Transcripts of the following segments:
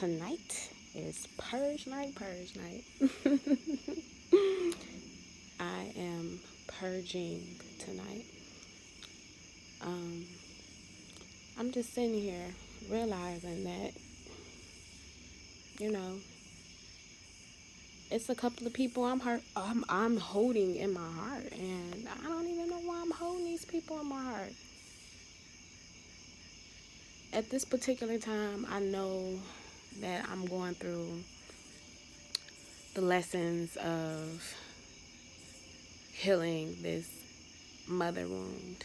Tonight is Purge Night, Purge Night. I am purging tonight. Um, I'm just sitting here realizing that, you know, it's a couple of people I'm holding in my heart, and I don't even know why I'm holding these people in my heart. At this particular time, I know that I'm going through the lessons of healing this mother wound.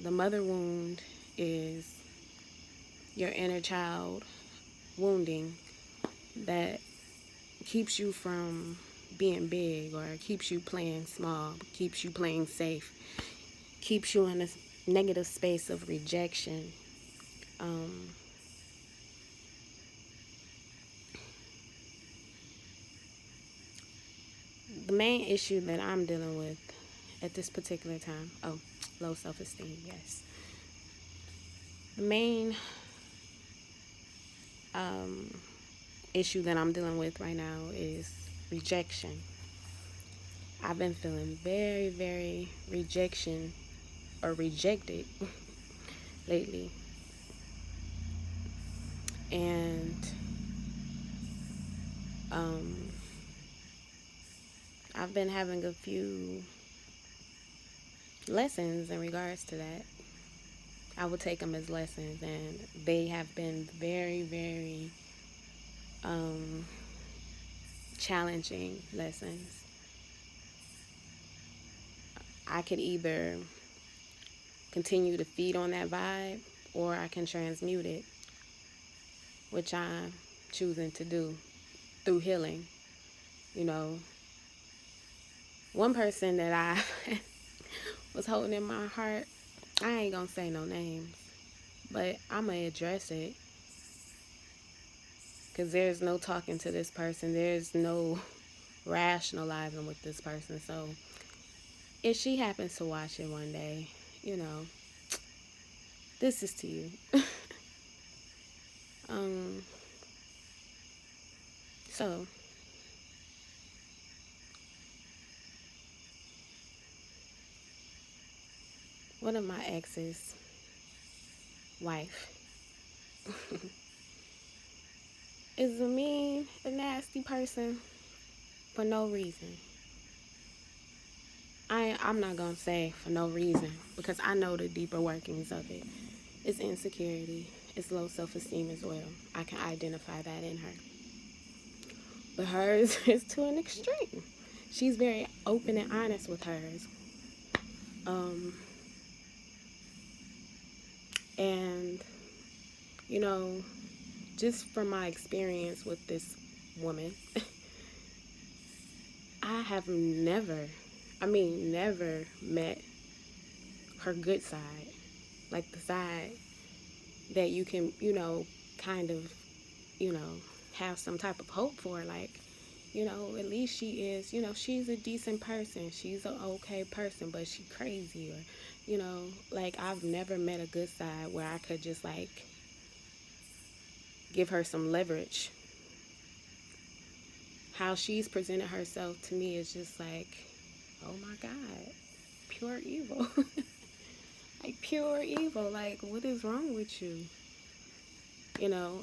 The mother wound is your inner child wounding that keeps you from being big, or keeps you playing small, keeps you playing safe, keeps you in a negative space of rejection. The main issue that I'm dealing with at this particular time, low self-esteem, yes. The main issue that I'm dealing with right now is rejection. I've been feeling very, very rejection or rejected lately. And I've been having a few lessons in regards to that. I would take them as lessons, and they have been very, very challenging lessons. I could either continue to feed on that vibe, or I can transmute it, which I'm choosing to do through healing. You know, one person that I was holding in my heart, I ain't gonna say no names, but I'm gonna address it, because there's no talking to this person. There's no rationalizing with this person. So if she happens to watch it one day, this is to you. So one of my ex's wife is a nasty person for no reason. I'm not gonna say for no reason, because I know the deeper workings of it. It's insecurity. It's low self-esteem as well. I can identify that in her. But hers is to an extreme. She's very open and honest with hers. And, just from my experience with this woman, I have never met her good side. Like the side that you can, kind of, have some type of hope for. Like, at least she is, she's a decent person. She's an okay person, but she crazy. Or, like, I've never met a good side where I could just, like, give her some leverage. How she's presented herself to me is just like, oh my God, pure evil. Like, pure evil. Like, what is wrong with you?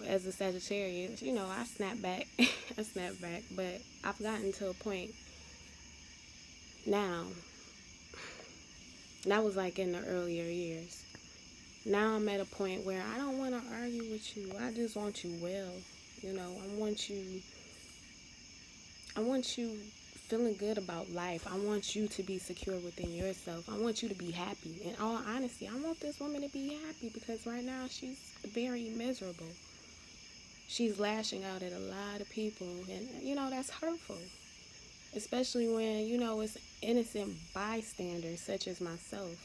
As a Sagittarius, I snap back. I snap back. But I've gotten to a point now. That was like in the earlier years. Now I'm at a point where I don't want to argue with you. I just want you well. I want you feeling good about life. I want you to be secure within yourself. I want you to be happy. In all honesty, I want this woman to be happy, because right now she's very miserable. She's lashing out at a lot of people, and, that's hurtful. Especially when, it's innocent bystanders such as myself.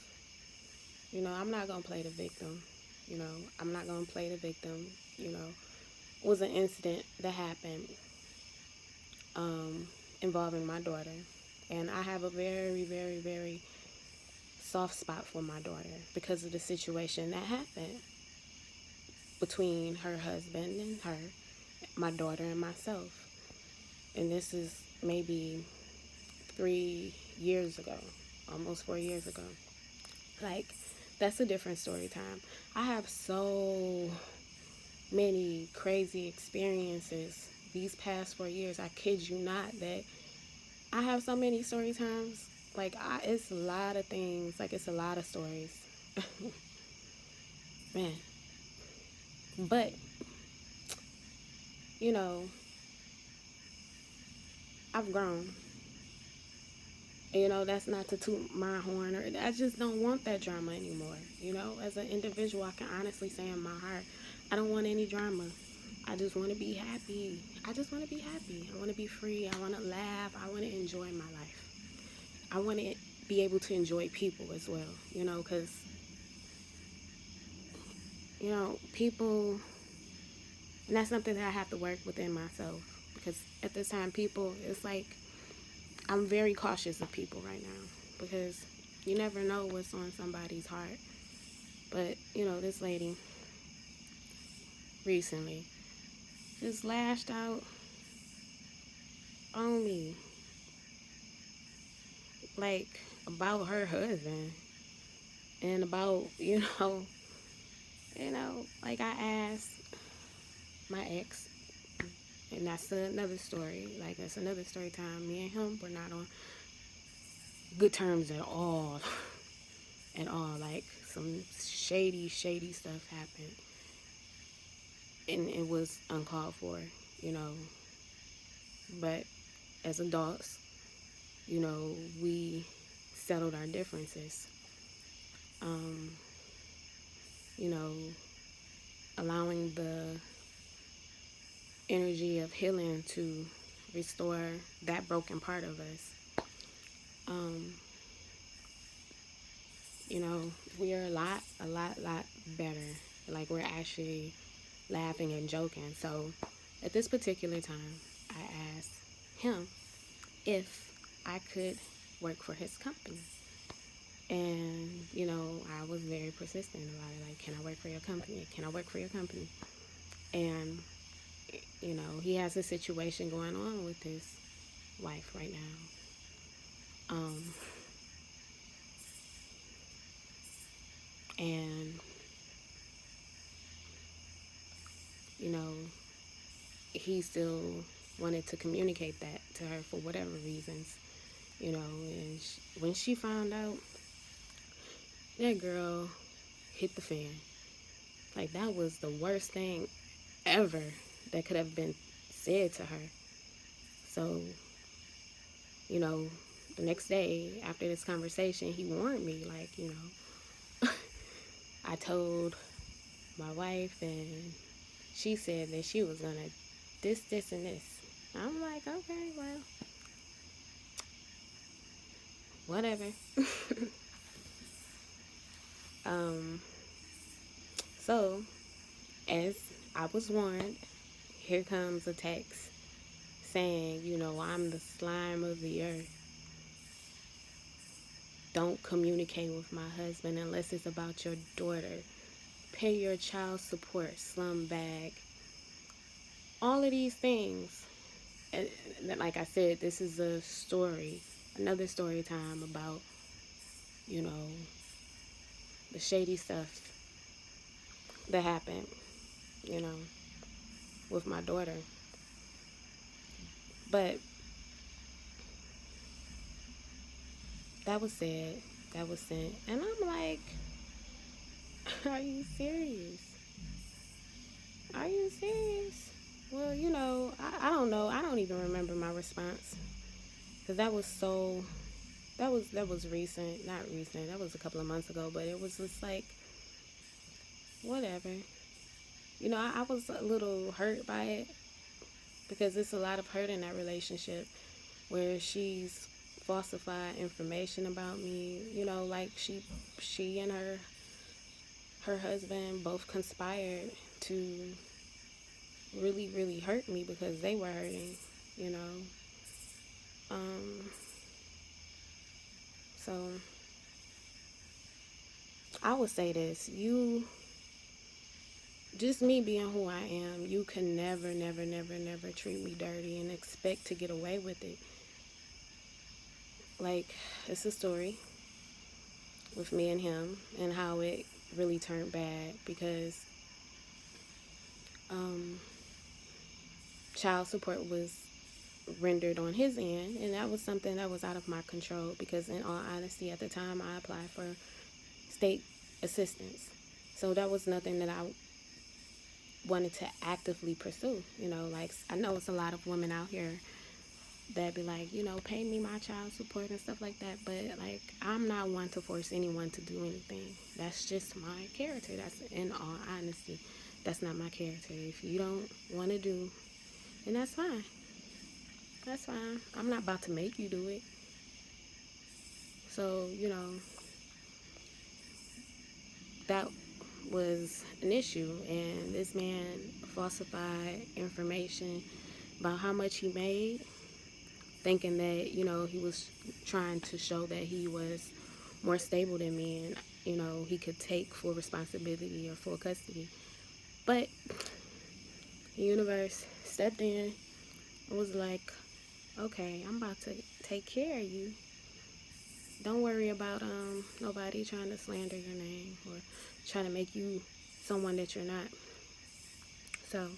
I'm not going to play the victim. I'm not going to play the victim. It was an incident that happened involving my daughter. And I have a very, very, very soft spot for my daughter because of the situation that happened. between her husband and her, my daughter and myself. And this is maybe 3 years ago, almost 4 years ago. Like, that's a different story time. I have so many crazy experiences these past 4 years. I kid you not, that I have so many story times. Like, it's a lot of things. Like, it's a lot of stories. Man. But, you know, I've grown. You know, that's not to toot my horn, or I just don't want that drama anymore. You know, as an individual, I can honestly say in my heart, I don't want any drama. I just want to be happy. I just want to be happy. I want to be free. I want to laugh. I want to enjoy my life. I want to be able to enjoy people as well, you know, because, you know, people, and that's something that I have to work within myself, because at this time, people, it's like, I'm very cautious of people right now, because you never know what's on somebody's heart. But, you know, this lady recently just lashed out on me, like, about her husband, and about, like, I asked my ex, and that's another story. Like, that's another story time. Me and him were not on good terms at all. At all. Like, some shady stuff happened. And it was uncalled for, you know. But as adults, you know, we settled our differences. You know, allowing the energy of healing to restore that broken part of us. You know, we are a lot better. Like, we're actually laughing and joking. So, at this particular time, I asked him if I could work for his company. And, you know, I was very persistent about it. Like, can I work for your company? Can I work for your company? And, you know, he has a situation going on with his wife right now. And, you know, he still wanted to communicate that to her for whatever reasons, you know. And when she found out, that girl hit the fan. Like, that was the worst thing ever that could have been said to her. So, you know, the next day after this conversation, he warned me, like, you know, I told my wife, and she said that she was gonna this, and this. I'm like, okay, well, whatever. So, as I was warned, here comes a text saying, you know, I'm the slime of the earth. Don't communicate with my husband unless it's about your daughter. Pay your child support, slum bag. All of these things. And like I said, this is a story, another story time about, you know, the shady stuff that happened, you know, with my daughter. But that was said, that was sent. And I'm like, are you serious? Are you serious? Well, you know, I don't know. I don't even remember my response. Because that was so, that was recent. Not recent. That was a couple of months ago. But it was just like, whatever. You know, I was a little hurt by it. Because there's a lot of hurt in that relationship. Where she's falsified information about me. You know, like she and her husband both conspired to really hurt me because they were hurting, you know. So I would say this: you just me being who I am, you can never, never, never, never treat me dirty and expect to get away with it. Like, it's a story with me and him and how it really turned bad because um, child support was rendered on his end, and that was something that was out of my control because, in all honesty, at the time I applied for state assistance. So that was nothing that I wanted to actively pursue. Like, I know it's a lot of women out here that be like, pay me my child support and stuff like that. But, like, I'm not one to force anyone to do anything. That's just my character. That's, in all honesty, that's not my character. If you don't want to do, then that's fine. That's fine. I'm not about to make you do it. So, that was an issue. And this man falsified information about how much he made, thinking that, he was trying to show that he was more stable than me and, he could take full responsibility or full custody. But the universe stepped in and was like, okay, I'm about to take care of you. Don't worry about nobody trying to slander your name or trying to make you someone that you're not. So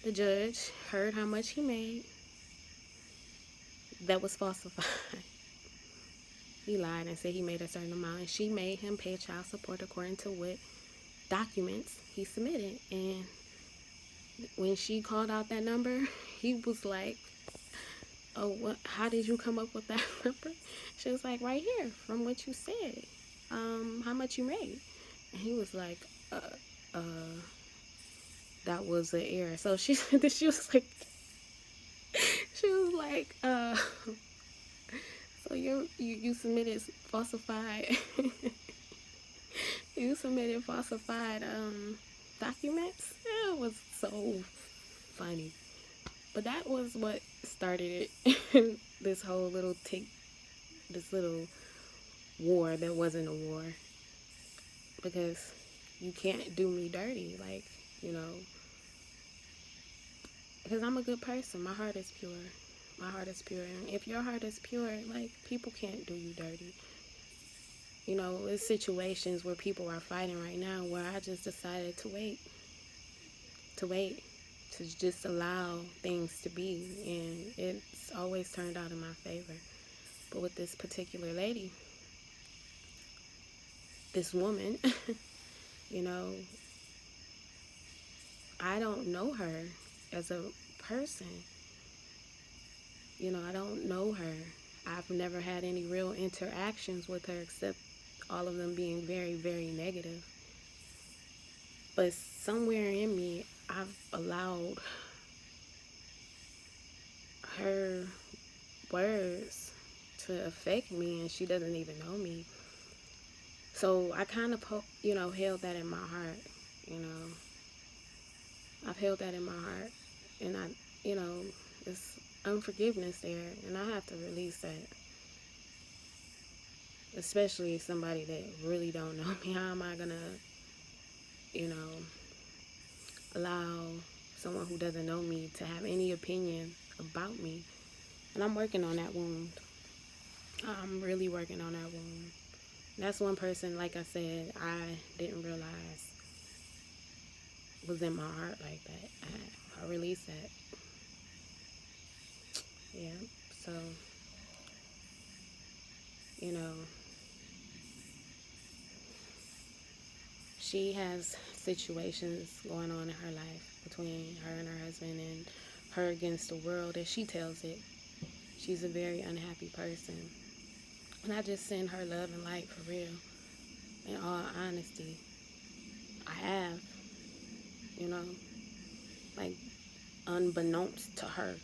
the judge heard how much he made. That was falsified. He lied and said he made a certain amount, and she made him pay child support according to what documents he submitted. And when she called out that number, he was like, oh, what? How did you come up with that number? She was like, right here, from what you said, how much you made. And he was like, that was an error. So she was like, so you submitted falsified, you submitted falsified documents. It was so funny. But that was what started it. This whole little this little war that wasn't a war. Because you can't do me dirty, like, because I'm a good person. My heart is pure. My heart is pure. And if your heart is pure, like, people can't do you dirty. There's situations where people are fighting right now where I just decided to wait, to just allow things to be, and it's always turned out in my favor. But with this particular lady, this woman, I don't know her as a person. I don't know her. I've never had any real interactions with her except all of them being very, very negative. But somewhere in me, I've allowed her words to affect me, and she doesn't even know me. So I kind of, held that in my heart. I've held that in my heart, and it's unforgiveness there, and I have to release that. Especially somebody that really don't know me. How am I gonna, allow someone who doesn't know me to have any opinion about me? And I'm working on that wound. I'm really working on that wound. That's one person, like I said, I didn't realize was in my heart like that. I released that. Yeah. So, she has situations going on in her life between her and her husband, and her against the world, as she tells it. She's a very unhappy person. And I just send her love and light, for real. In all honesty. I have. Like, unbeknownst to her.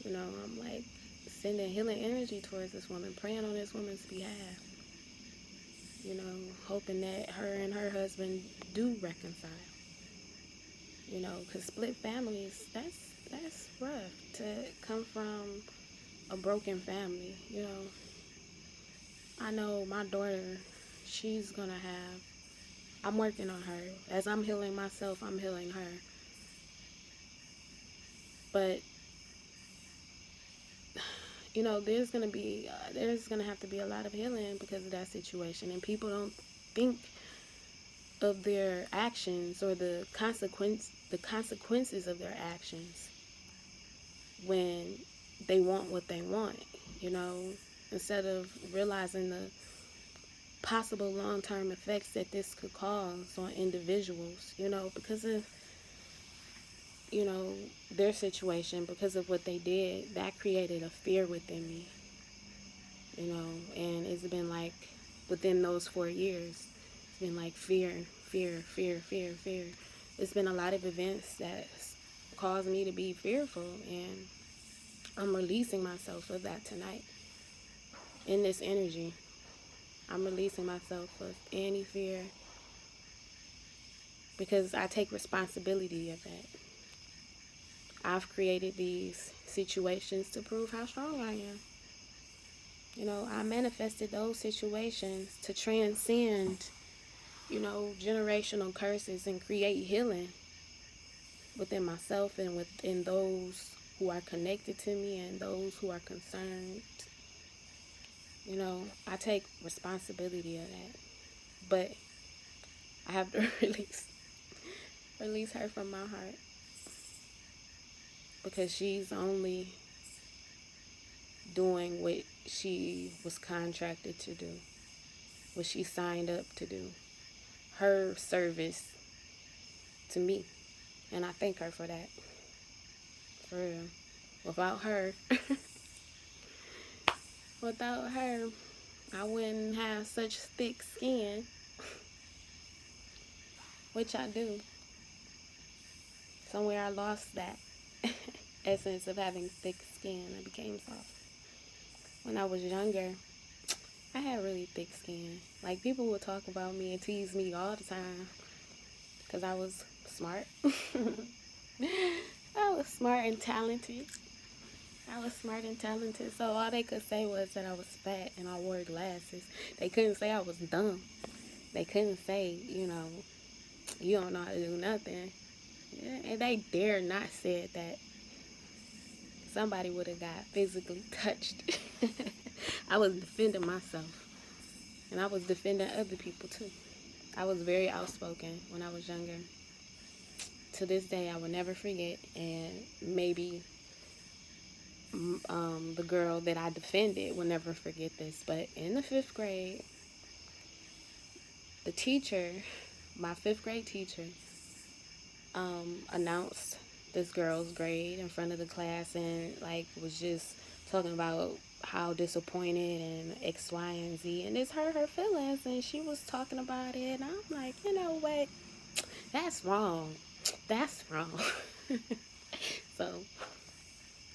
I'm like sending healing energy towards this woman, praying on this woman's behalf. Hoping that her and her husband do reconcile. Because split families, that's rough to come from a broken family. I know my daughter, she's gonna have I'm working on her. As I'm healing myself, I'm healing her. But there's gonna have to be a lot of healing because of that situation, and people don't think of their actions or the consequences of their actions when they want what they want. You know, instead of realizing the possible long-term effects that this could cause on individuals, because of you know their situation, because of what they did, that created a fear within me. And it's been like within those 4 years, it's been like fear, fear, fear, fear, fear. It's been a lot of events that caused me to be fearful, and I'm releasing myself of that tonight in this energy. I'm releasing myself of any fear because I take responsibility of that. I've created these situations to prove how strong I am. I manifested those situations to transcend, generational curses and create healing within myself and within those who are connected to me and those who are concerned. I take responsibility of that. But I have to release her from my heart because she's only doing what she was contracted to do, what she signed up to do, her service to me. And I thank her for that. For real. Without her, I wouldn't have such thick skin, which I do. Somewhere I lost that essence of having thick skin. I became soft. When I was younger, I had really thick skin. Like, people would talk about me and tease me all the time because I was smart. I was smart and talented. So all they could say was that I was fat and I wore glasses. They couldn't say I was dumb. They couldn't say, you don't know how to do nothing. And they dare not say that. Somebody would have got physically touched. I was defending myself. And I was defending other people too. I was very outspoken when I was younger. To this day, I will never forget. And maybe the girl that I defended will never forget this. But in the 5th grade, the teacher, my 5th grade teacher, announced this girl's grade in front of the class and was just talking about how disappointed and X, Y, and Z, and it's hurt her feelings, and she was talking about it, and I'm like, you know what? That's wrong. That's wrong. So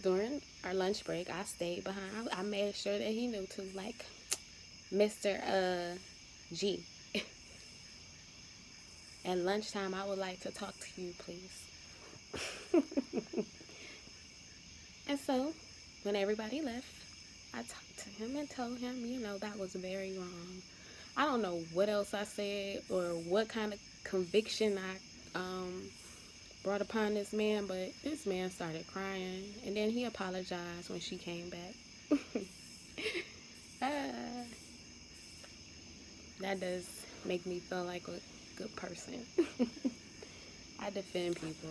during our lunch break, I stayed behind. I made sure that he knew too, like, Mr. G. At lunchtime, I would like to talk to you, please. And so, when everybody left, I talked to him and told him, that was very wrong. I don't know what else I said or what kind of conviction I brought upon this man, but this man started crying, and then he apologized when she came back. That does make me feel like a good person. I defend people,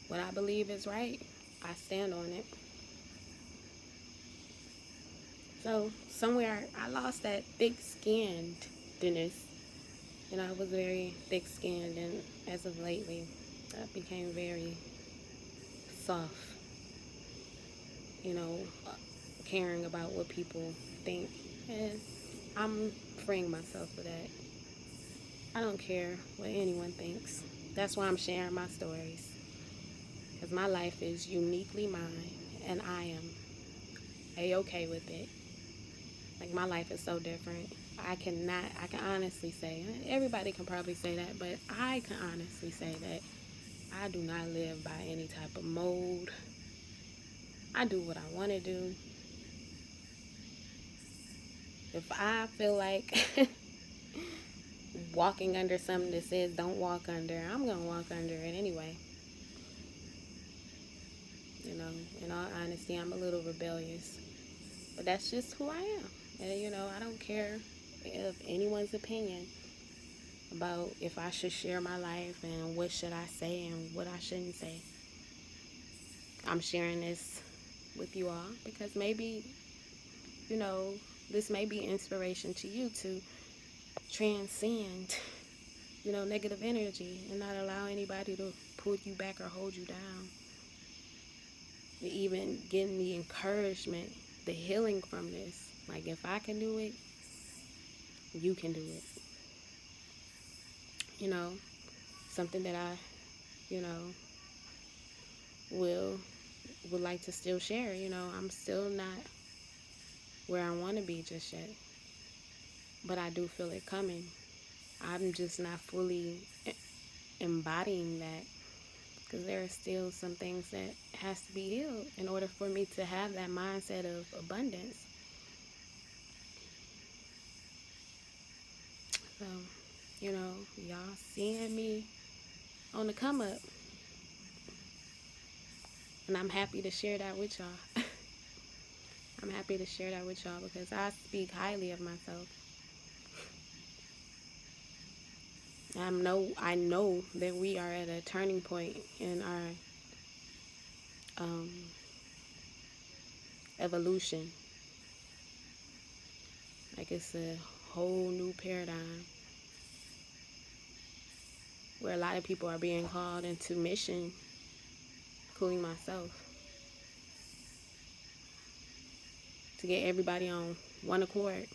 What I believe is right, I stand on it. So somewhere I lost that thick-skinnedness. I was very thick-skinned, and as of lately, I became very soft, caring about what people think. And I'm freeing myself of that. I don't care what anyone thinks. That's why I'm sharing my stories. Because my life is uniquely mine, and I am A-okay with it. Like, my life is so different. I can honestly say, everybody can probably say that, but I can honestly say that I do not live by any type of mold. I do what I want to do. If I feel like walking under something that says don't walk under, I'm gonna walk under it anyway. You know, in all honesty, I'm a little rebellious, but that's just who I am. And you know, I don't care if anyone's opinion about if I should share my life and what should I say and what I shouldn't say. I'm sharing this with you all because maybe, you know, this may be inspiration to you to transcend, you know, negative energy and not allow anybody to pull you back or hold you down. Even getting the encouragement, the healing from this. Like, if I can do it, you can do it. You know, something that I, you know, will would like to still share. You know, I'm still not where I want to be just yet, but I do feel it coming. I'm just not fully embodying that because there are still some things that has to be healed in order for me to have that mindset of abundance. So, you know, y'all seeing me on the come up, and I'm happy to share that with y'all. I'm happy to share that with y'all because I speak highly of myself. I know that we are at a turning point in our evolution. Like, it's a whole new paradigm where a lot of people are being called into mission, including myself, to get everybody on one accord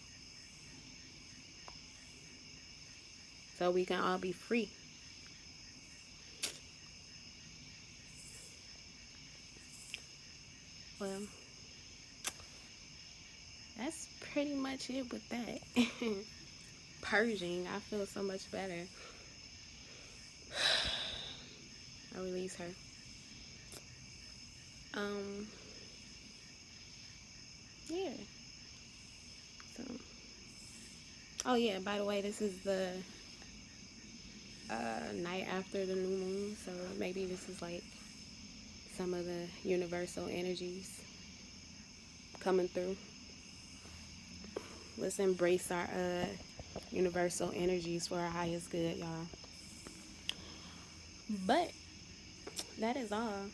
so we can all be free. Well, that's pretty much it with that. Purging, I feel so much better. I release her. Yeah. So, oh yeah, by the way, this is the night after the new moon, so maybe this is like some of the universal energies coming through. Let's embrace our universal energies for our highest good, y'all. But that is all.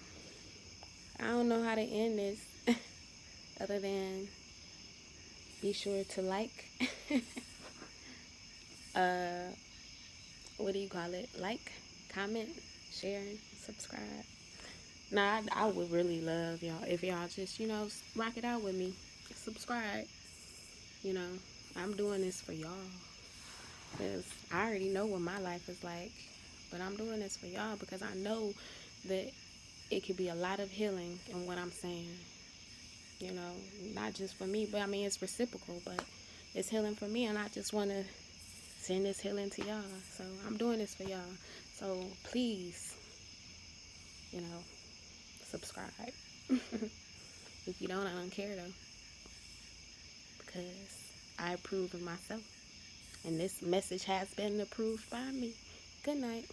I don't know how to end this other than be sure to like. What do you call it? Like, comment, share, subscribe. Nah, I would really love y'all if y'all just, you know, rock it out with me. Subscribe. You know, I'm doing this for y'all. Because I already know what my life is like. But I'm doing this for y'all because I know that it could be a lot of healing in what I'm saying. You know, not just for me, but I mean, it's reciprocal, but it's healing for me. And I just want to send this healing to y'all. So I'm doing this for y'all. So please, you know, subscribe. If you don't, I don't care though. Because I approve of myself. And this message has been approved by me. Good night.